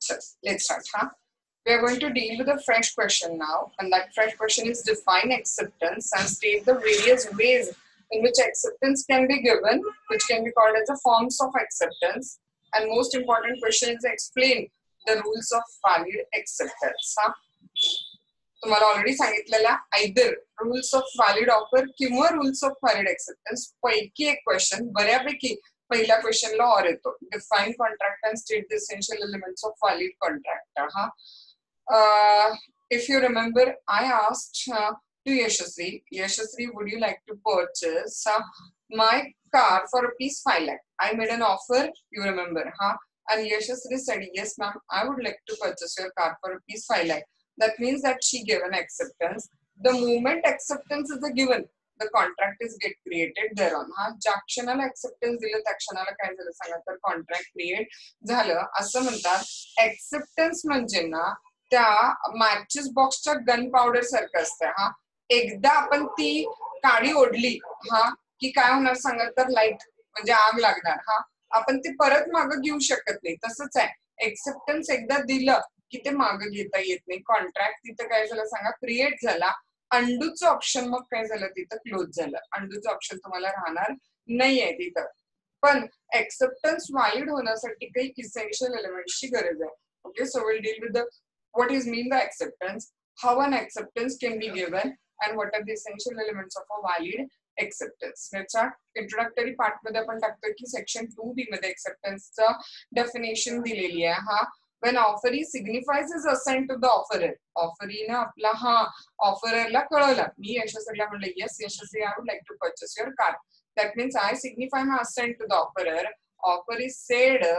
So let's start. We are going to deal with a fresh question now, and that fresh question is define acceptance and state the various ways in which acceptance can be given, which can be called as the forms of acceptance. And most important question is explain the rules of valid acceptance. तुम्हाला already सांगितलेला either rules of valid offer किंवा rules of valid acceptance पैकी एक question बऱ्यापैकी पहिल्या क्वेश्चनला और येतो define contract and state the essential elements of valid contract. If you remember, I asked to Yashasri, would you like to purchase my car for ₹5 lakh? I made an offer, you remember, and Yashasri said, yes ma'am, I would like to purchase your car for ₹5 lakh. That means that she gave an acceptance. The moment acceptance is a given, the contract is get created thereon. ज्या क्षणाला acceptance दिलं त्या क्षणाला काय झालं सांगा तर contract create झालं असं म्हणतात. Acceptance म्हणजे ना त्या matches boxच्या गन पावडर सारखं असतं. एकदा आपण ती काडी ओढली की काय होणार सांगा तर लाईट म्हणजे आग लागणार. आपण ते परत मागे घेऊ शकत नाही. तसंच आहे एक्सेप्टन्स एकदा दिलं की ते मागे घेता येत नाही. कॉन्ट्रॅक्ट तिथं काय झालं सांगा क्रिएट झाला. अंडूचं ऑप्शन मग काय झालं तिथं क्लोज झालं. अंडूचं ऑप्शन तुम्हाला राहणार नाहीये तिथं. पण एक्सेप्टन्स व्हॅलिड होण्यासाठी काही इसेन्शियल एलिमेंट्सची गरज आहे. Okay, so will deal with the what is mean by acceptance, how an acceptance can be given, and what are the essential elements of a valid acceptance. Let's start. Introductory part मध्ये आपण टाकतो की section 2b मध्ये acceptance चा definition दिलेली आहे. When offeree signifies his assent to the offerer, offeree ने आपला offerer ला कळवलं, मी यशस्वीला म्हणलं yes Yashasvi I would like to purchase your car. That means I signify my assent to the offerer. Offer is said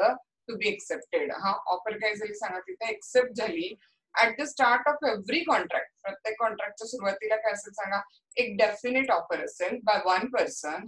to be accepted. Offer काय झाली सांगा तिथे accept झाली. At the start of every contract, प्रत्येक कॉन्ट्रॅक्टच्या सुरुवातीला काय असेल सांगा एक डेफिनेट ऑफर असेल बाय वन पर्सन.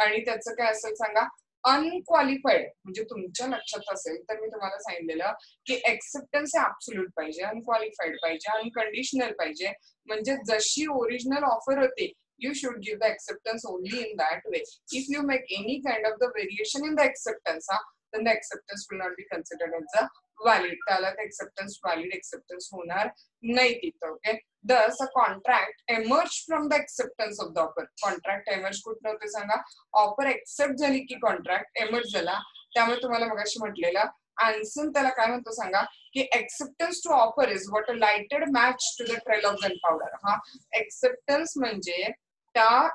आणि त्याचं काय असेल सांगा अनक्वालिफाईड. म्हणजे तुमच्या लक्षात असेल तर मी तुम्हाला सांगितलेलं की एक्सेप्टन्स हे ऍब्सोल्यूट पाहिजे, अनक्वालिफाईड पाहिजे, अनकंडिशनल पाहिजे. म्हणजे जशी ओरिजिनल ऑफर होती you should give the acceptance only in that way. If you make any kind of the variation in the acceptance, then the acceptance will not be considered as a valid. त्याला acceptance valid acceptance होणार नाही तिथं. Okay, thus a contract emerged from the acceptance of the offer. Contract emerge कुठं होते सांगा offer accept झाली की contract emerge झाला. त्यामुळे तुम्हाला मगाशी म्हटलेलं आन्सर त्याला काय म्हणतो सांगा की acceptance to offer is what a lighted match to the trail of gun powder. Acceptance म्हणजे त्या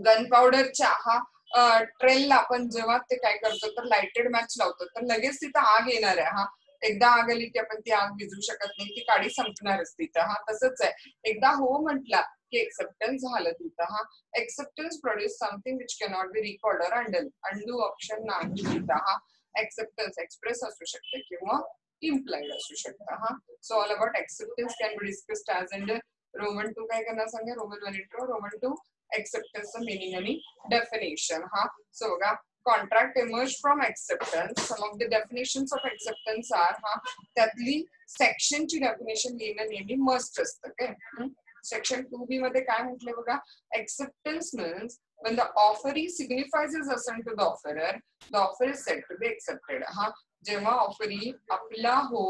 गन पावडरच्या ट्रेलला आपण जेव्हा ते काय करतो तर लाइटेड मॅच लावतो तर लगेच तिथं आग येणार आहे. एकदा आग आली की आपण ती आग विझू शकत नाही, ती काडी संपणारच तिथं. तसंच आहे एकदा हो म्हटला की एक्सेप्टन्स झालं तिथं. Acceptance produce something which cannot be record और अंडू ऑप्शन नाही तिथं. एक्सेप्टन्स एक्सप्रेस असू शकते किंवा इम्प्लाइड असू शकतं. So all about acceptance can be discussed as in Roman 2 काय करणार सांगा Roman 1 intro, Roman 2 acceptance the meaning आणि definition. So बघा contract emerged from acceptance. Some of the definitions of acceptance are त्यातली section ची definition लिहिणं नेहमी must असतं. okay, section 2b मध्ये काय म्हटले बघा acceptance means when the offeree signifies his assent to the offerer, the offer is said to be accepted. जेव्हा ऑफरी आपला हो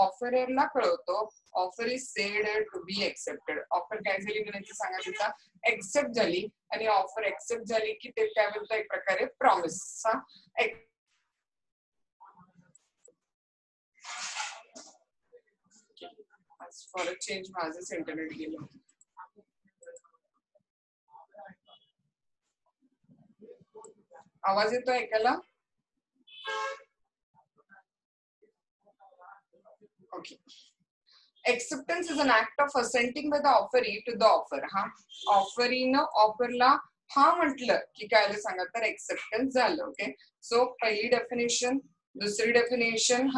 ऑफररला कळवतो offer is said to be accepted. Offer काय झाली म्हणायचं सांगा तिथं एक्सेप्ट झाली आणि ऑफर एक्सेप्ट झाली की ते काय म्हणतो एक प्रकारे प्रॉमिस. फॉर अ चेंज माझंच इंटरनेट गेलं. आवाज येतो ऐकायला? Okay. Acceptance is an act of assenting by the offeree to the offer. Offeree न ऑफरला म्हटलं की काय सांगा तर एक्सेप्टन्स झालं. ओके, सो पहिली डेफिनेशन, दुसरी डेफिनेशन,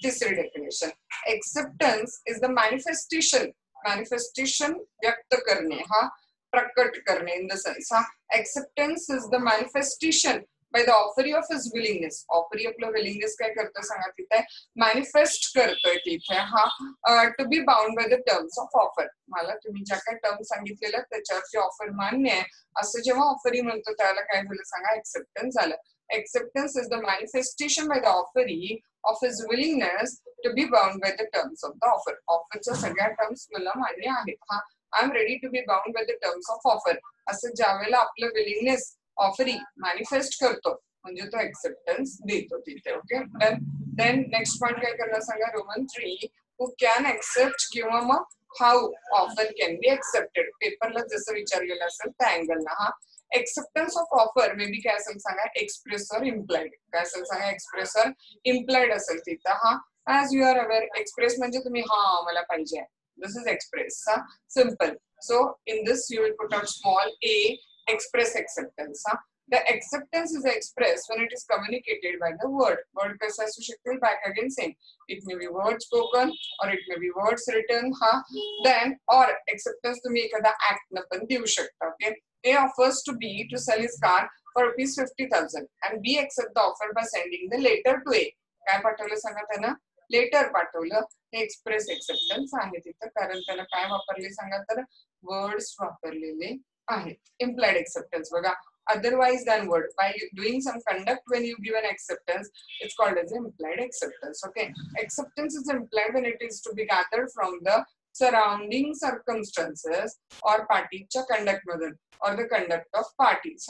तिसरी definition. Acceptance is the manifestation व्यक्त करणे, प्रकट करणे. In the sense acceptance is the manifestation by the offeree of his willingness. Offeree आपलं विलिंगनेस काय करतो सांगा तिथे मॅनिफेस्ट करतोय तिथे to be bound by the terms of offer. मला तुम्ही ज्या काही टर्म सांगितलेलं त्याच्यावरची ऑफर मान्य आहे असं जेव्हा ऑफरी म्हणतो त्याला काय झालं सांगा एक्सेप्टन्स झालं. Acceptance is the manifestation by the offeree of his willingness to be bound by the terms of the offer. Offerच्या सगळ्या टर्म्स मला मान्य आहेत. हा, I am ready to be bound by the terms of offer. असं ज्यावेळेला आपलं willingness offeree manifest करतो म्हणजे तो एक्सेप्टन्स देतो तिथे. ओके, देन नेक्स्ट पॉइंट काय करणार सांगा. रोमन 3 who can accept किंवा मग how often can be accepted. पेपरला जसं विचारलेलं असेल त्या अँगलला. हा, acceptance of offer may be काय असेल सांगा. एक्सप्रेस और इम्प्लाइड. काय असेल सांगा. एक्सप्रेस और इम्प्लाइड असेल तिथं. हा, as you are aware express म्हणजे तुम्ही हा मला पाहिजे. This is express. Ha? Simple. So in this you will put out small a, express acceptance. Ha? The acceptance is expressed when it is communicated by the word. Word कसा असू शकते. Back again same. It may be word spoken or it may be words written. Ha? Then or acceptance तुम्ही एखादा act न पण देऊ शकता. Okay. A offers to B to sell his car for ₹50,000 and B accept the offer by sending the letter to A. काय पाठवलं सांगा त्यांना. लेटर पाठवलं. हे एक्सप्रेस एक्सेप्टन्स आहे तिथं. कारण त्याला काय वापरले सांगा तर वर्ड्स वापरलेले आहेत. इम्प्लाइड एक्सेप्टन्स बघा. Otherwise than word, by doing some conduct when you give an acceptance, it's called as implied acceptance. Okay, acceptance is implied when it is to be gathered from the surrounding circumstances or parties conduct मधून or the conduct of parties.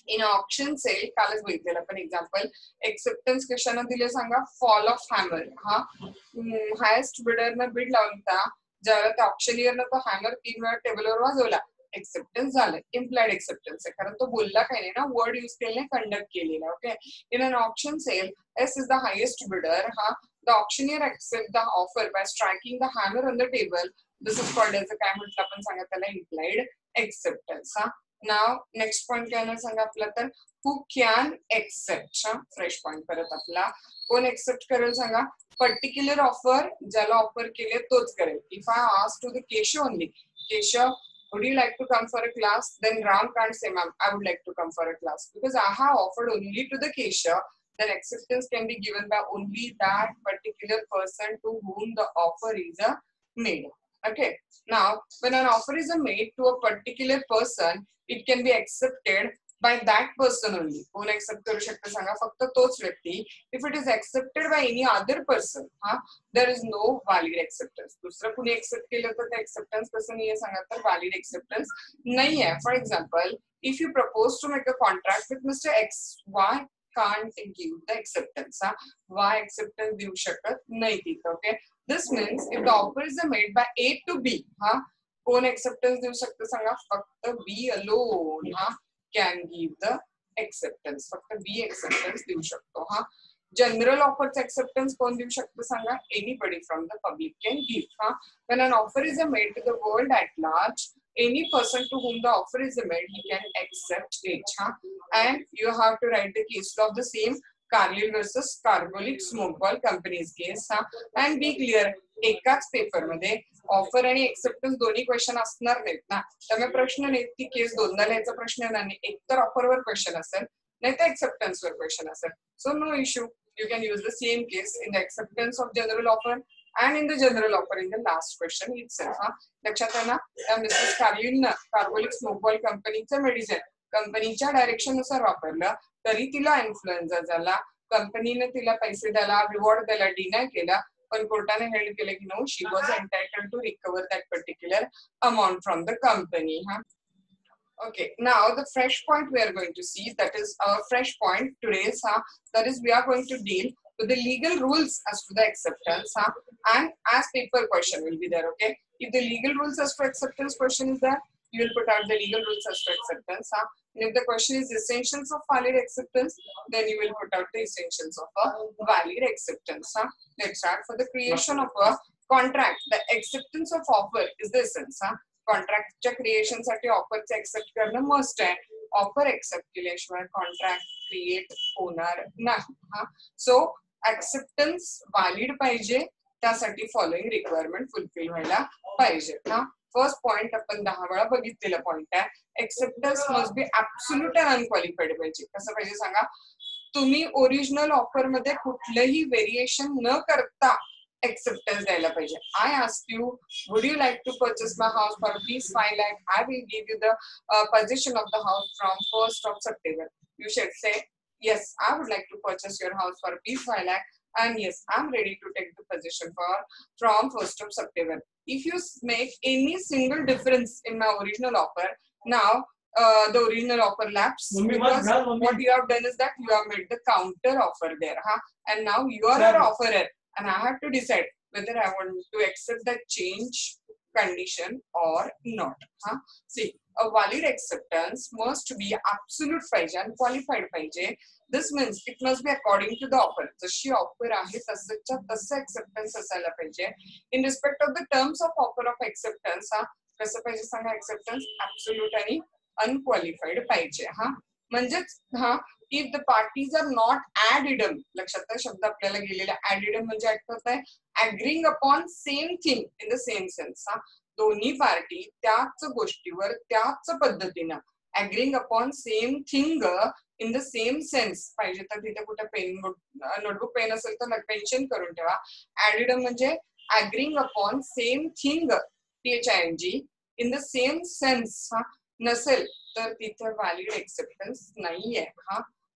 In auction sale कालच बघितलेलं पण example. Acceptance कशाने दिले सांगा. Fall of hammer. हा, highest बिडरनं बिड लावता ज्यावेळेला त्या ऑक्शनियरनं तो हॅमर 3 वेळा टेबलवर वाजवला. एक्सेप्टन्स झालं. इम्प्लाइड एक्सेप्टन्स आहे कारण तो बोलला काही नाही ना. वर्ड यूज केले कंडक्ट केलेला. Okay, in an auction sale S is the highest bidder. हा, the auctioneer accept the offer by striking the hammer on the table. This is called as काय म्हटलं आपण सांगा त्याला. Implied acceptance. हा, नाव नेक्स्ट पॉइंट काय सांगा आपला तर who can accept. Fresh point परत आपला. कोण एक्सेप्ट करेल सांगा. पर्टिक्युलर ऑफर ज्याला ऑफर केले तोच करेल. If I ask to the Keshav only, Keshav would you like to come for a class, then Ram can't say ma'am I would like to come for a class because I have offered only to the Keshav. Then acceptance can be given by only that particular person to whom the offer is made. Okay, now when an offer is made to a particular person, it can be accepted by that person only. कोण accept करू शकते सांगा. फक्त तोच व्यक्ती. If it is accepted by any other person, हा, there is no valid acceptance. दुसरं कुणी एक्सेप्ट केलं तर ते एक्सेप्टन्स कसं नाहीये सांगा तर व्हॅलिड एक्सेप्टन्स नाही आहे. For example if you propose to make a contract with mister X, Y can't give the acceptance. Why acceptance देऊ शकत नाही तिथं. Okay, this means if the offer is made by A to B, हा, कोण acceptance देऊ शकतं सांगा. फक्त बी अलोन. हा, can give the acceptance. फक्त बी एक्सेप्टन्स देऊ शकतो. हा, जनरल ऑफरचा एक्सेप्टन्स कोण देऊ शकतो सांगा. Anybody from the public can give. हा, when an offer is made to the world at large, any person to whom the offer is made he can accept it. Ha, and you have to write the case law of the same Carlyle versus Carbolic Smokeball Companies case. हा, and be clear एकाच paper मध्ये offer आणि acceptance दोन्ही question असणार नाहीत ना. त्यामुळे प्रश्न नाहीत की केस दोनदा लिहायचा प्रश्न येणार नाही. एक तर ऑफरवर क्वेश्चन असेल नाही तर एक्सेप्टन्स वर क्वेश्चन असेल. So no issue, you can use the same case in the acceptance of general offer and in the general offer in the last question itself. हा, लक्षात आहे ना. मिसेस कार्लिननं कार्बोलिक स्मोकबॉल कंपनीचं मेडिसिन कंपनीच्या डायरेक्शन नुसार वापरलं तरी तिला इन्फ्लुएन्झा झाला. कंपनीने तिला पैसे द्यायला रिवॉर्ड द्यायला डिनाय केला. पण कोर्टाने हेल्ड केलं की no, she was entitled to recover that particular amount from the company. हा, okay, now the fresh point we are going to see, that is our fresh point today's. That is we are going to deal with the legal rules as to the acceptance. And as paper question will be there. Okay, if the legal rules as to acceptance question is there, you will put out the legal rules as to acceptance. And if the question is essentials of valid acceptance, then you will put out the essentials of a valid acceptance. Let's start. For the creation of a contract, the acceptance of offer is the essence. कॉन्ट्रॅक्टच्या creation साठी ऑफरचं accept करणं must आहे. Offer accept केल्याशिवाय contract create होणार नाही. हा, so acceptance valid पाहिजे. त्यासाठी फॉलोइंग रिक्वायरमेंट फुलफिल व्हायला पाहिजे. हा, फर्स्ट पॉइंट आपण 10 वेळा बघितलेला पॉइंट आहे. Acceptance must be absolute and unqualified पाहिजे. कसं पाहिजे सांगा. तुम्ही ओरिजिनल ऑफर मध्ये कुठलंही व्हेरिएशन न करता acceptance द्यायला पाहिजे. I ask you, would you like to purchase my house for ₹5 lakh? I will give you the possession of the house from 1st of September. You should say, yes, I would like to purchase your house for ₹5 lakh. and yes, I'm ready to take the position from 1st of September. If you make any single difference in my original offer, now the original offer lapse, because what you have done is that you have made the counter offer there, and now you are an offerer, and I have to decide whether I want to accept that change condition or not. See, a valid acceptance must be absolute पाहिजे and qualified पाहिजे. This means it must be according to the offer. जशी offer आहे तसंच्या तसं acceptance असायला पाहिजे. In respect of the terms of offer of acceptance, कसं पाहिजे सांगा acceptance absolute आणि unqualified पाहिजे. म्हणजेच if the parties are not ad idem, लक्षात शब्द आपल्याला गेलेला ad idem म्हणजे अर्थ आहे agreeing upon same thing in the same sense. दोन्ही पार्टी त्याच गोष्टीवर त्याच पद्धतीनं agreeing upon same thing in the same sense पाहिजे तर तिथे कुठे पेन नोटबुक पेन असेल तर मेन्शन करून ठेवा. ad idem म्हणजे agreeing upon same thing thing in the same sense नसेल तर तिथे व्हॅलिड एक्सेप्टन्स नाहीये.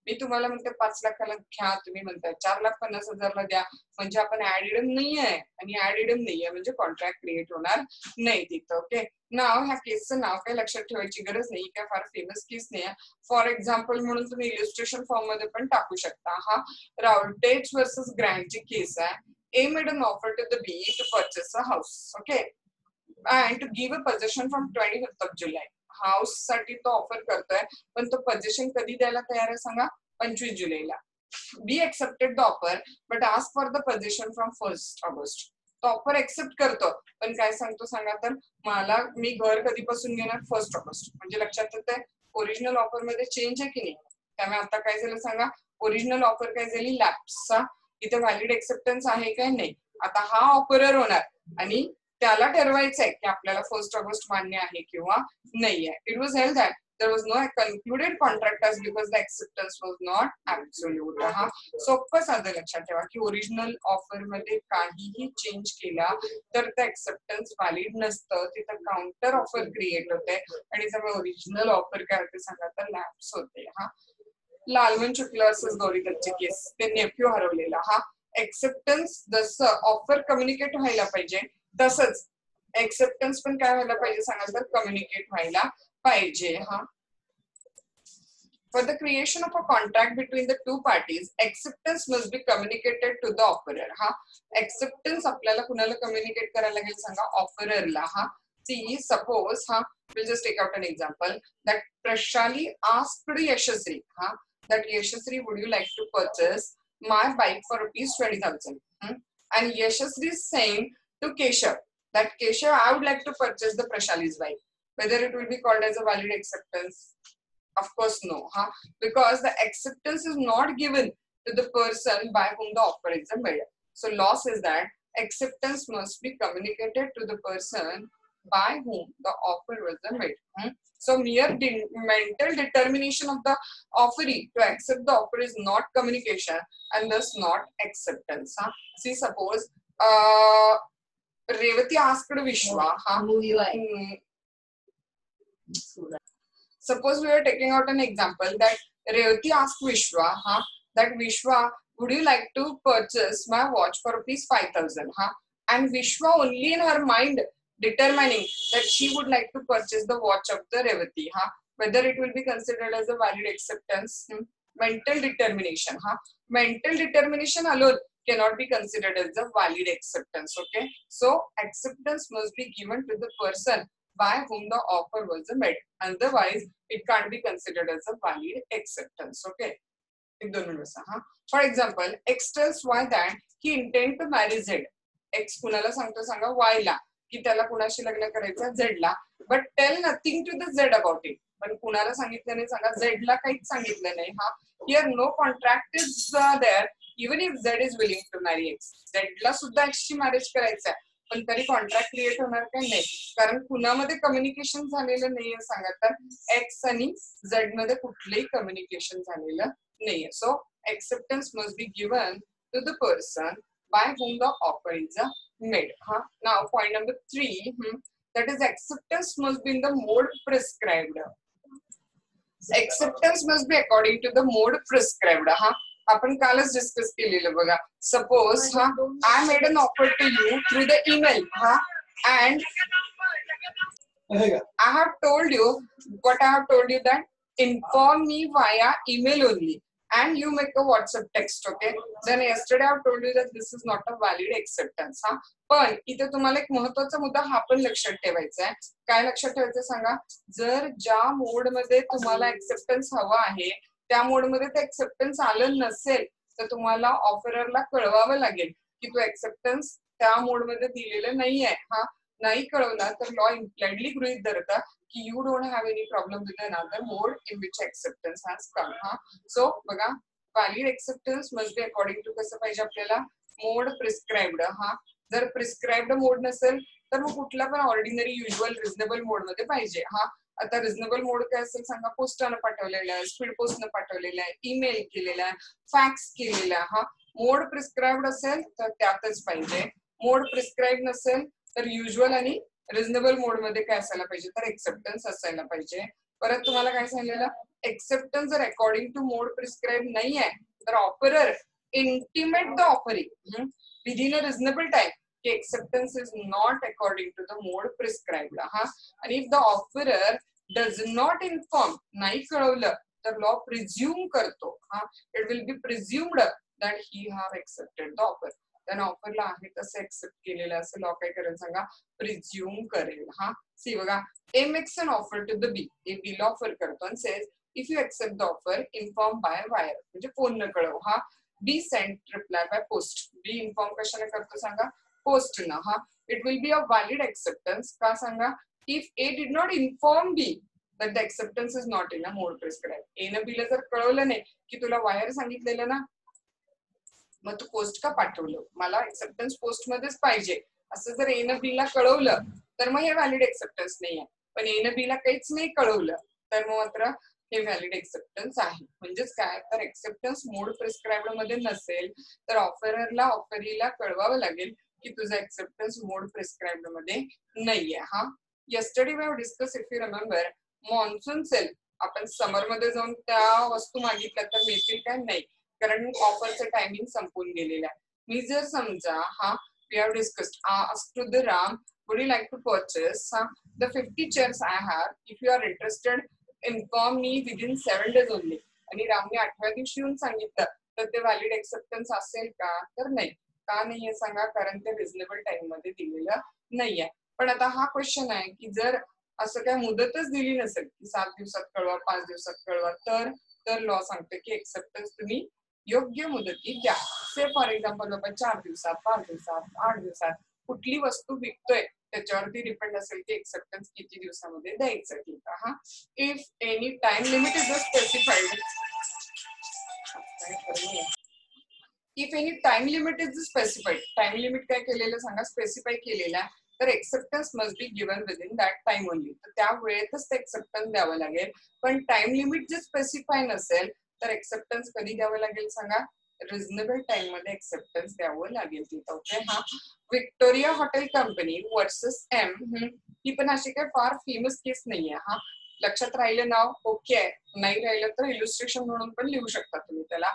मी तुम्हाला म्हणते 5 लाखाला घ्या, तुम्ही म्हणताय 4,50,000ला द्या, म्हणजे आपण ऍड इडम नाहीये आणि ऍड इडम नाहीये म्हणजे कॉन्ट्रॅक्ट क्रिएट होणार नाही तिथं. ओके, नाव ह्या केसचं नाव काही लक्षात ठेवायची गरज नाही, काय फार फेमस केस नाही. फॉर एक्झाम्पल म्हणून तुम्ही इलिस्ट्रेशन फॉर्म मध्ये पण टाकू शकता. राउटेज वर्सेस ग्रँटची केस आहे. A made an offer to the B to purchase a house, okay, and to give a possession from 25th of July. House साठी तो ऑफर करतोय, पण तो पोझिशन कधी द्यायला तयार आहे सांगा? 25 जुलैला. Be accepted the offer but ask for the position from 1st August. तो ऑफर एक्सेप्ट करतो, पण काय सांगतो सांगा? तर मी घर कधीपासून घेणार? 1st August. म्हणजे लक्षात येतंय ओरिजिनल ऑफर मध्ये चेंज आहे की नाही? त्यामुळे आता काय झालं सांगा? ओरिजिनल ऑफर काय झाली? लॅप्स. इथे व्हॅलिड एक्सेप्टन्स आहे काय? नाही. आता हा ऑफरर होणार आणि त्याला ठरवायचं आहे की आपल्याला 1st ऑगस्ट मान्य आहे किंवा नाही आहे. It was held that there was no concluded contract as because the acceptance was not absolute. सोपं साधं लक्षात ठेवा की ओरिजिनल ऑफर मध्ये काहीही चेंज केला तर ते एक्सेप्टन्स व्हॅलिड नसतं, तिथं काउंटर ऑफर क्रिएट होते आणि त्यामुळे ओरिजिनल ऑफर काय होते सांगा? तर लॅप्स होते. लालमन शुक्ला वर्सेस गौरीदत्तची केस, ते नेफ्यू हरवलेला. एक्सेप्टन्स जसं ऑफर कम्युनिकेट व्हायला पाहिजे तसंच एक्सेप्टन्स पण काय व्हायला पाहिजे सांगा? तर कम्युनिकेट व्हायला पाहिजे. For the creation of a contract between the two parties, acceptance must be communicated to the offerer. Acceptance आपल्याला कुणाला कम्युनिकेट करायला लागेल सांगा? ऑफररला. See, suppose we'll just take out an example that Prashali asked Yashasri that Yashasri, would you like to purchase my bike for rupees 20,000? And Yashasri is saying to Keshav that Keshav, I would like to purchase the Prashali's bike. Whether it will be called as a valid acceptance? Of course no, because the acceptance is not given to the person by whom the offer is made. So law says that acceptance must be communicated to the person by whom the offer was made. So mere mental determination of the offeree to accept the offer is not communication and thus not acceptance. See, suppose Revati asked Vishwa. Suppose we are taking out an example that Revati asked Vishwa that Vishwa, would you like to purchase my watch for rupees 5,000? And Vishwa only in her mind determining that she would like to purchase the watch of the Revati. Whether it will be considered as a valid acceptance? Mental determination. Mental determination alone cannot be considered as a valid acceptance. Okay, so acceptance must be given to the person by whom the offer was made. Otherwise, it can't be considered as a valid acceptance. Okay. For example, X tells Y that he intends to marry Z. X कुणाला सांगतो सांगा? Y ला की त्याला कुणाशी लग्न करायचं? Z ला. But tell nothing to the Z about it. पण कुणाला सांगितलं नाही सांगा? Z ला काहीच सांगितलं नाही. Here no contract is there. Even if Z is willing to marry X, Z ला सुद्धा X ची मॅरेज करायचं आहे, पण तरी कॉन्ट्रॅक्ट क्रिएट होणार काय? नाही, कारण कुणामध्ये कम्युनिकेशन झालेलं नाहीये सांगा? तर एक्स आणि झेड मध्ये कुठलंही कम्युनिकेशन झालेलं नाहीये. So acceptance must be given to the person by whom the offer is made. Now point number 3, that is acceptance must be in the mode prescribed. Acceptance must be according to the mode prescribed. आपण कालच discuss केलेलं बघा. Suppose हा I made an offer to you through the email हा and I have told you what I have told you that inform me via email only and you make a WhatsApp text, okay? Then yesterday I have told you that this is not a valid acceptance. हा पण इथे तुम्हाला एक महत्त्वाचा मुद्दा हा पण लक्षात ठेवायचा आहे. काय लक्षात ठेवायचं सांगा. जर ज्या मोड मध्ये तुम्हाला एक्सेप्टन्स हवा आहे त्या मोड मध्ये ते एक्सेप्टन्स आलं नसेल तर तुम्हाला ऑफररला कळवावं लागेल की तू एक्सेप्टन्स त्या मोड मध्ये दिलेलं नाहीये. हा नाही कळवला तर लॉ इम्प्लाइडली गृहीत धरता की you don't have any problem with another mode in which acceptance has come. हा सो बघा valid acceptance must be according to कसं पाहिजे आपल्याला मोड प्रिस्क्राइब्ड. हा जर प्रिस्क्राइब्ड मोड नसेल तर मग कुठला पण ऑर्डिनरी युज्युअल रिझनेबल मोड मध्ये पाहिजे. हा आता रिझनेबल मोड काय असेल सांगा. पोस्टानं पाठवलेला आहे, स्पीड पोस्टनं पाठवलेला आहे, ईमेल केलेला आहे, फॅक्स केलेला आहे. हा मोड प्रिस्क्राइब्ड असेल तर त्यातच पाहिजे. मोड प्रिस्क्राइब नसेल तर युज्युअल आणि रिझनेबल मोड मध्ये काय असायला पाहिजे तर एक्सेप्टन्स असायला पाहिजे. परत तुम्हाला काय सांगितलेलं एक्सेप्टन्स जर अकॉर्डिंग टू मोड प्रिस्क्राइब नाही आहे तर offerer intimate the offering within a reasonable time की acceptance is not according to the mode prescribed. हा आणि if the offerer does not inform नाही कळवलं तर लॉ प्रिझ्युम करतो. हा it will be presumed that he have accepted the offer. त्यांना ऑफरला आहे तसं एक्सेप्ट केलेलं असं लॉ काय करेल सांगा प्रिझ्युम करेल. हा सी बघा A makes an offer to the B. A B ला ऑफर करतो आणि says if you accept the offer inform by wire म्हणजे फोन न कळव. हा B send reply by post. B inform कशाने करतो सांगा पोस्ट न. हा it will be a valid acceptance का सांगा if A did not inform B that the acceptance is not in a mode prescribed. A न बीला जर कळवलं नाही की तुला वायर सांगितलेलं ना मग तू पोस्ट का पाठवलं मला एक्सेप्टन्स पोस्ट मध्येच पाहिजे असं जर ए न बी ला कळवलं तर मग हे व्हॅलिड एक्सेप्टन्स नाही आहे. पण ए न बी ला काहीच नाही कळवलं तर मग मात्र हे व्हॅलिड एक्सेप्टन्स आहे. म्हणजेच काय तर एक्सेप्टन्स मोड प्रिस्क्राइब्ड मध्ये नसेल तर ऑफररला ऑफरीला कळवावं लागेल की तुझा एक्सेप्टन्स मोड प्रिस्क्राइब्ड मध्ये नाहीये. हा yesterday we have discussed if you remember monsoon sale आपण समर मध्ये जाऊन त्या वस्तू मागितल्या तर मिळतील काय नाही कारण ऑफरचं टायमिंग संपून गेलेलं आहे. मी जर समजा हा we have discussed asked to the Ram would you like to purchase the 50 chairs I have if you are interested inform me within 7 days only. आणि रामने 8व्या दिवशी येऊन सांगितलं तर ते व्हॅलिड एक्सेप्टन्स असेल का तर नाही. का नाहीये सांगा कारण ते रिझनेबल टाइम मध्ये दिलेलं नाहीये. पण आता हा क्वेश्चन आहे की जर असं काय मुदतच दिली नसेल की 7 दिवसात कळवा 5 दिवसात कळवा तर लॉ सांगते की एक्सेप्टन्स तुम्ही योग्य मुदतीत द्या. से फॉर एक्झाम्पल बाबा 4 दिवसात 5 दिवसात 8 दिवसात कुठली वस्तू विकतोय त्याच्यावरती डिपेंड असेल की एक्सेप्टन्स किती दिवसामध्ये द्यायचं. ठीक आहे. हा if any time limit is specified if any time limit is specified time limit काय केलेलं सांगा स्पेसिफाय केलेला तर acceptance must be given within that time only. तर त्या वेळेतच ते एक्सेप्टन्स द्यावं लागेल. पण टाइम लिमिट जे स्पेसिफाय नसेल तर एक्सेप्टन्स कधी द्यावं लागेल सांगा रिझनेबल टाइम मध्ये एक्सेप्टन्स द्यावं लागेल तिथं. ओके. हा Victoria hotel company versus M ही पण अशी काही फार फेमस केस नाहीये. हा लक्षात राहिलं नाव ओके आहे. नाही राहिलं तर इलुस्ट्रेशन म्हणून पण लिहू शकता तुम्ही त्याला.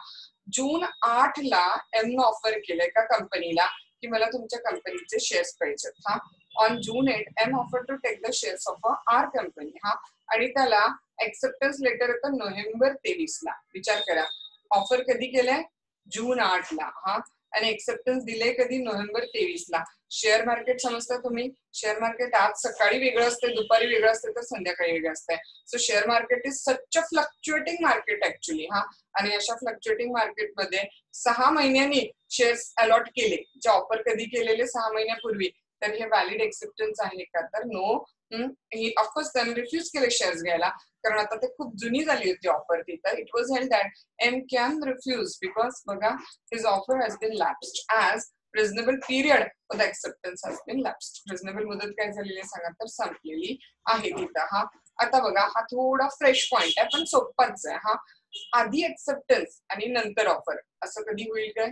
जून 8 ला एम ऑफर केलंय का कंपनीला की मला तुमच्या कंपनीचे शेअर्स पाहिजेत. हा on June 8 am offer to take the shares of our company. हा आणि त्याला एक्सेप्टन्स लेटर येतं नोव्हेंबर 23 ला. विचार करा ऑफर कधी केलंय जून 8 ला. हा आणि एक्सेप्टन्स दिले कधी नोव्हेंबर 23 ला. शेअर मार्केट समजता तुम्ही शेअर मार्केट आज सकाळी वेगळं असते दुपारी वेगळं असते तर संध्याकाळी वेगळं असते. So share market is such a fluctuating market actually. हा आणि अशा फ्लक्च्युएटिंग मार्केटमध्ये 6 महिन्यांनी शेअर्स अलॉट केले जे ऑफर कधी केलेले 6 महिन्यापूर्वी तर हे व्हॅलिड एक्सेप्टन्स आहे का तर नो. ही ऑफकोर्स त्यांनी रिफ्यूज केले शेअर्स घ्यायला कारण आता ते खूप जुनी झाली होती ऑफर ती. तर it was held that M can refuse because बघा his offer has been lapsed as reasonable period for the acceptance has been lapsed. Reasonable मुदत काय झालेली सांगा तर संपलेली आहे तिथं. हा आता बघा हा थोडा फ्रेश पॉइंट आहे पण सोपाच आहे. हा आधी एक्सेप्टन्स आणि नंतर ऑफर असं कधी होईल काय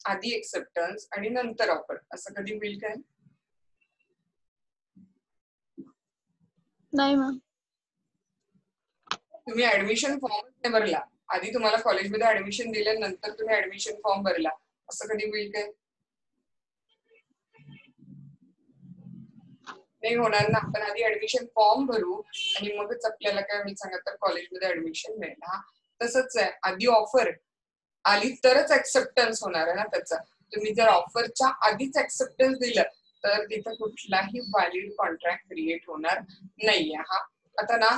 आधी एक्सेप्टन्स आणि नंतर ऑफर असं कधी होईल काय नाही मॅम तुम्ही ऍडमिशन फॉर्म नाही भरला, आधी तुम्हाला कॉलेजमध्ये ऍडमिशन दिल्यानंतर तुम्ही ऍडमिशन फॉर्म भरला, असं कधी होईल काय? नाही होणार ना. आपण आधी ऍडमिशन फॉर्म भरू आणि मगच आपल्याला काय होईल सांगा तर कॉलेजमध्ये ऍडमिशन मिळेल. हा तसंच आहे, आधी ऑफर आली तरच ऍक्सेप्टन्स होणार आहे ना त्याचा. तुम्ही जर ऑफरच्या आधीच ऍक्सेप्टन्स दिलं तर तिथं कुठलाही व्हॅलिड कॉन्ट्रॅक्ट क्रिएट होणार नाहीये. हा आता ना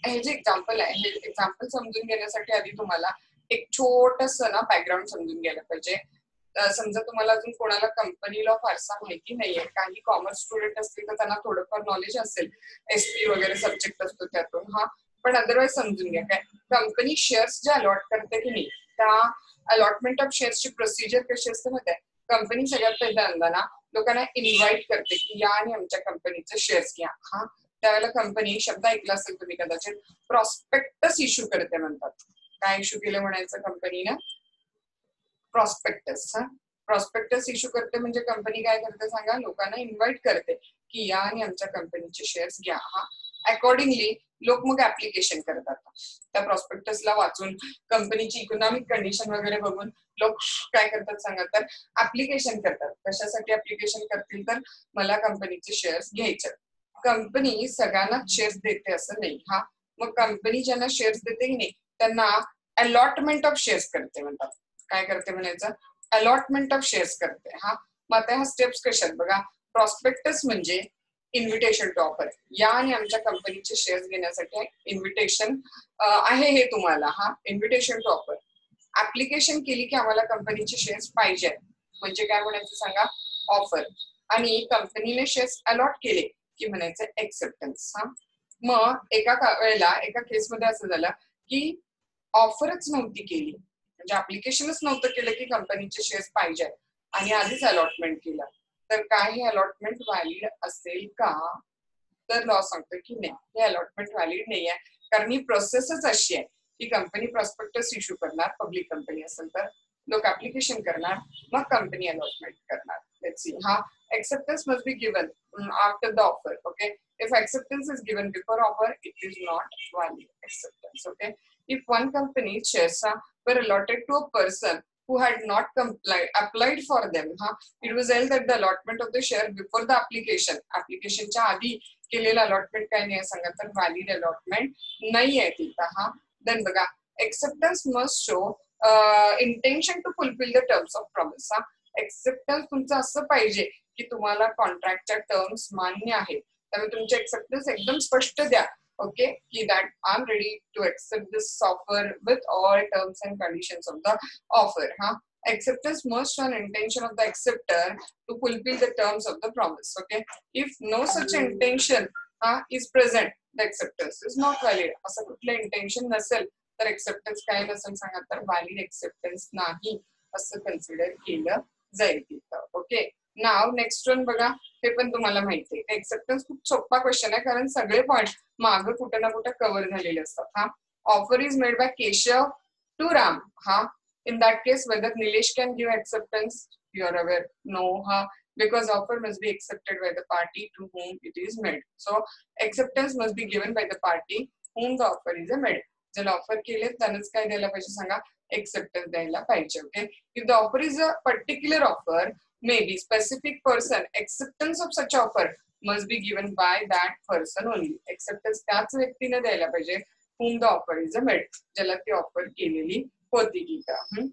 हे जे एक्झाम्पल आहे, हे एक्झाम्पल समजून घेण्यासाठी आधी तुम्हाला एक छोटस ना बॅकग्राऊंड समजून घ्यायला पाहिजे. समजा तुम्हाला अजून कोणाला कंपनी लॉ फारसा माहिती नाहीये, काही कॉमर्स स्टुडंट असतील तर त्यांना थोडंफार नॉलेज असेल, एसपी वगैरे सब्जेक्ट असतो त्यातून. हा पण अदरवाईज समजून घ्या, काय कंपनी शेअर्स जे अलॉट करते की नाही, त्या अलॉटमेंट ऑफ शेअर्सची प्रोसिजर कशी असते माहिती आहे? कंपनी सगळ्यात पहिल्यांदा ना लोकांना इन्व्हाइट करते की या आणि आमच्या कंपनीचे शेअर्स घ्या. हा त्यावेळेला कंपनी शब्द ऐकला असेल तुम्ही कदाचित, प्रॉस्पेक्टस इश्यू करते म्हणतात. काय इश्यू केलं म्हणायचं कंपनीनं? प्रॉस्पेक्टस. हा प्रॉस्पेक्टस इश्यू करते म्हणजे कंपनी काय करते सांगा, लोकांना इन्व्हाइट करते की या आणि आमच्या कंपनीचे शेअर्स घ्या. हा अकॉर्डिंगली लोक मग ऍप्लिकेशन करतात. त्या प्रॉस्पेक्टसला वाचून कंपनीची इकॉनॉमिक कंडिशन वगैरे बघून लोक काय करतात सांगा तर ऍप्लिकेशन करतात. कशासाठी ऍप्लिकेशन करतील तर मला कंपनीचे शेअर्स घ्यायचे. कंपनी सगळ्यांना शेअर्स देते असं नाही. हा मग कंपनी ज्यांना शेअर्स देते की नाही त्यांना अलॉटमेंट ऑफ शेअर्स करते म्हणतात. काय करते म्हणायचं? अलॉटमेंट ऑफ शेअर्स करते. हा मग आता ह्या स्टेप्स कशा आहेत बघा. प्रॉस्पेक्टस म्हणजे इन्व्हिटेशन टू ऑफर, या आणि आमच्या कंपनीचे शेअर्स घेण्यासाठी इन्व्हिटेशन आहे हे तुम्हाला. हा इन्व्हिटेशन टू ऑफर. ऍप्लिकेशन केली की आम्हाला कंपनीचे शेअर्स पाहिजे म्हणजे काय म्हणायचं सांगा, ऑफर. आणि कंपनीने शेअर्स अलॉट केले की म्हणायचं एक्सेप्टन्स. हा मग एका वेळेला एका केसमध्ये असं झालं की ऑफरच नव्हती केली, म्हणजे ऍप्लिकेशनच नव्हतं केलं की कंपनीचे शेअर्स पाहिजे आणि आधीच अलॉटमेंट केलं, तर काय हे अलॉटमेंट व्हॅलिड असेल का? तर लॉ सांगतो की नाही, हे अलॉटमेंट व्हॅलिड नाही आहे. कारण ही प्रोसेसच अशी आहे की कंपनी प्रॉस्पेक्टस इश्यू करणार, पब्लिक कंपनी असेल तर लोक ऍप्लिकेशन करणार, मग कंपनी अलॉटमेंट करणार. Let's see. हा acceptance must be given after the offer. Okay, if acceptance is given before offer, it is not valid acceptance. Okay, if one company's shares were allotted to a person who had not applied for them, it was held that the allotment of the share before the application च्या आधी केलेलं allotment काय नाही सांगा तर valid allotment नाही आहे तिथं. हा देन बघा, acceptance must show intention to fulfil the terms of promise. हा एक्सेप्टन्स तुमचं असं पाहिजे की तुम्हाला कॉन्ट्रॅक्टच्या टर्म्स मान्य आहेत, त्यामुळे तुमचे एक्सेप्टन्स एकदम स्पष्ट द्या. ओके, की that I am ready to accept this offer with all terms and conditions of the offer. हा acceptance must show an intention of the acceptor to fulfill the terms of the promise. Okay, if no such intention is present, the acceptance is not valid. असं कुठलं intention नसेल तर acceptance काय नसेल सांगा तर valid acceptance नाही असं कन्सिडर केलं जाईल तिथं. ओके, नाव नेक्स्ट वन बघा, हे पण तुम्हाला माहिती आहे. एक्सेप्टन्स खूप सोपा क्वेश्चन आहे कारण सगळे पॉइंट माग कुठे ना कुठे कव्हर झालेले असतात. हा offer is made by Keshav to Ram. हा in that case whether Nilesh can give acceptance, you are aware, no. Because offer must be accepted by the party to whom it is made. So acceptance must be given by the party whom the offer is made. जर offer केले त्यानंच काय द्यायला पाहिजे सांगा, acceptance द्यायला पाहिजे. Okay, if the offer is a particular offer, maybe specific person, acceptance of such offer must be given by that person only. acceptance त्याच व्यक्तीने द्यायला पाहिजे whom the offer is made, ज्याला ती ऑफर केलेली होती तिथं.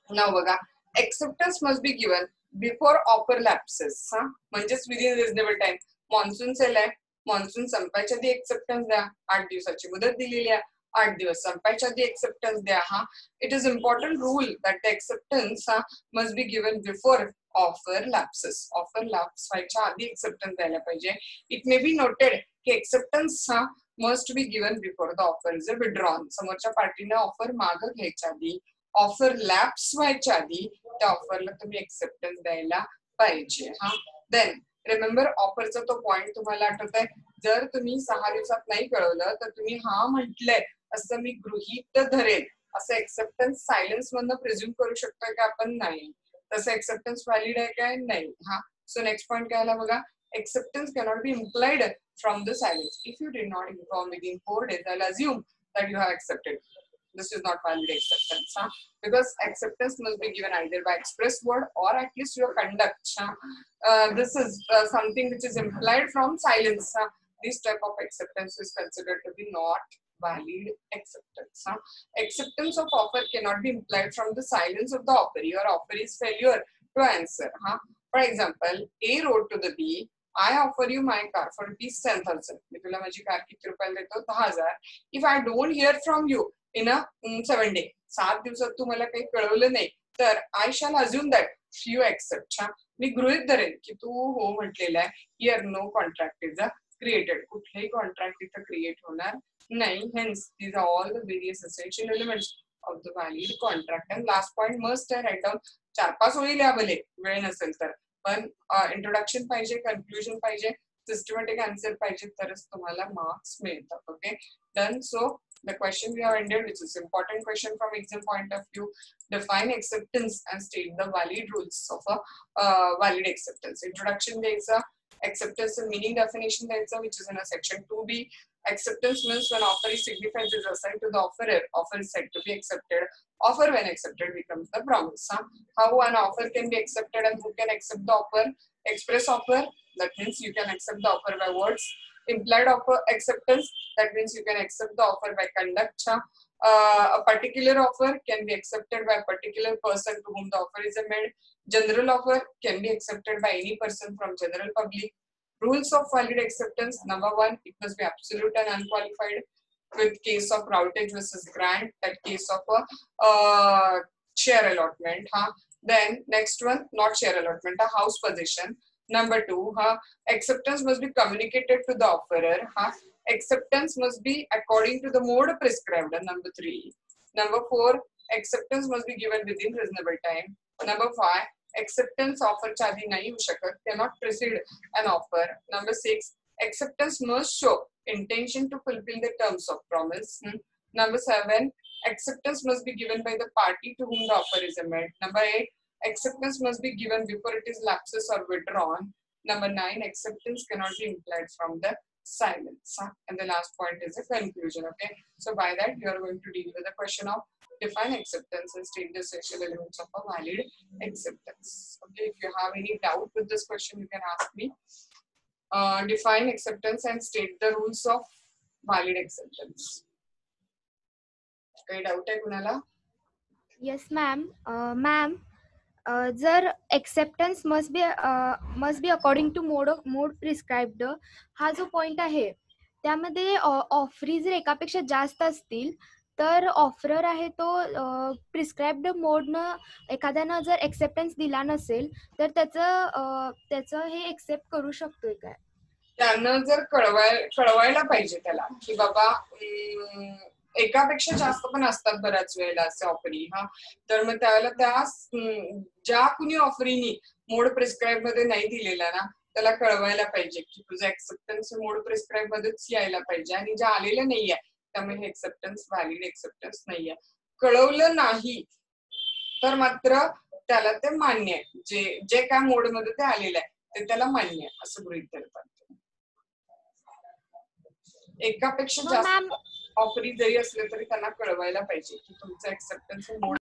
नाव बघा, acceptance must be given before offer lapses. म्हणजेच within reasonable time. Monsoon sale आहे, मॉन्सून संपायच्या आधी एक्सेप्टन्स द्या. 8 दिवसाची मुदत दिलेली आहे, 8 दिवस संपायच्या आधी एक्सेप्टन्स द्या. It is important rule that the acceptance must be given before offer lapses. Offer lapse व्हायच्या आधी एक्सेप्टन्स द्यायला पाहिजे. इट मे बी नोटेड की acceptance must be given before the offer is withdrawn. समोरच्या पार्टीने ऑफर मागं घ्यायच्या आधी, ऑफर लॅप्स व्हायच्या आधी त्या ऑफरला तुम्ही एक्सेप्टन्स द्यायला पाहिजे. देन रिमेंबर, ऑफरचा तो पॉइंट तुम्हाला आठवत आहे, जर तुम्ही 6 दिवसात नाही कळवलं तर तुम्ही हा म्हटलंय असं मी गृहीत धरेल असं एक्सेप्टन्स सायलेन्स मधनं प्रिझ्युम करू शकतोय का आपण? नाही. तसं एक्सेप्टन्स व्हॅलिड आहे काय? नाही. सो नेक्स्ट पॉइंट काय आला बघा, acceptance cannot be implied from the silence. If you did not inform within 4 days, I'll assume that you have accepted. This is not valid acceptance, because acceptance must be given either by express word or at least your conduct. This is something which is implied from silence. This type of acceptance is considered to be not valid acceptance. Acceptance of offer cannot be implied from the silence of the offeree or offeree's failure to answer. For example, A wrote to the B, I offer you my car for ₹10,000. मी तुला माझी car किती रुपयाला देतो? 10,000. If I don't hear from you in a 7 days, 7 दिवसात तू मला काही कळवलं नाही, तर I shall assume that you accept. मी गृहीत धरेन की तू हो म्हटलेला आहे. Here no contract is created. कुठलेही कॉन्ट्रॅक्ट इथं क्रिएट होणार नाही. Hence, these are all the various essential elements of the valid contract. And last point must write down 4-5 ओळी लिहा भले वेळ नसेल तर, पण इंट्रोडक्शन पाहिजे, कन्क्लुजन पाहिजे, सिस्टमॅटिक आन्सर पाहिजे, तरच तुम्हाला मार्क्स मिळतात. Okay, done. So the question we have ended, which is important question from exam point of view. Define acceptance and state the valid rules of a valid acceptance. Introduction द्यायचा, acceptance meaning definition द्यायचा, which is in a section 2b. Acceptance means when offer is signified is assigned to the offerer. Offer is said to be accepted. Offer when accepted becomes the promise. How an offer can be accepted and who can accept the offer? Express offer, that means you can accept the offer by words. Implied offer acceptance, that means you can accept the offer by conduct. A particular offer can be accepted by a particular person to whom the offer is made. General offer can be accepted by any person from general public. Rules of valid acceptance: number 1, it must be absolute and unqualified. With case of routage versus grant, that case of a share allotment. Then next one, not share allotment, a house possession. Number 2, acceptance must be communicated to the offerer. Acceptance must be according to the mode prescribed. Number 3. Number 4, acceptance must be given within reasonable time. Number 5, acceptance offer च्या आधी नाही होऊ शकत, cannot precede an offer. Number 6, acceptance must show intention to fulfill the terms of promise. Number 7, acceptance must be given by the party to whom the offer is made. Number 8, acceptance must be given before it is lapses or withdrawn. Number 9, acceptance cannot be implied from the silence. And the last point is a conclusion. Okay, so by that you are going to deal with the question of define acceptance and state the essential elements of a valid acceptance. Okay, if you have any doubt with this question, you can ask me. Define acceptance and state the rules of valid acceptance. काही doubt आहे कुणाला? Yes, ma'am. Ma'am, जर acceptance must be according to mode prescribed, हा जो point आहे त्यामध्ये offeree जर एकापेक्षा जास्त असतील तर ऑफरर आहे तो प्रिस्क्राइब्ड मोडनं एखाद्यानं जर एक्सेप्टन्स दिला नसेल तर त्याचं हे एक्सेप्ट करू शकतोय काय? त्यानं जर कळवायला पाहिजे त्याला की बाबा एकापेक्षा जास्त पण असतात बऱ्याच वेळेला असे ऑफरी. तर मग त्यावेळेला त्या ज्या कुणी ऑफरीनी मोड प्रिस्क्राईब मध्ये नाही दिलेला ना त्याला कळवायला पाहिजे की तुझं एक्सेप्टन्स मोड प्रिस्क्राईब मध्येच यायला पाहिजे आणि ज्या आलेलं नाहीये त्यामुळे हे एक्सेप्टन्स व्हॅलिड एक्सेप्टन्स नाहीये. कळवलं नाही तर मात्र त्याला ते मान्य आहे, जे काय मोड मध्ये ते आलेलं आहे ते त्याला मान्य आहे असं गृहीत धरतात. एकापेक्षा जास्त ऑफरी जरी असले तरी त्यांना कळवायला पाहिजे की तुमचं एक्सेप्टन्स मोड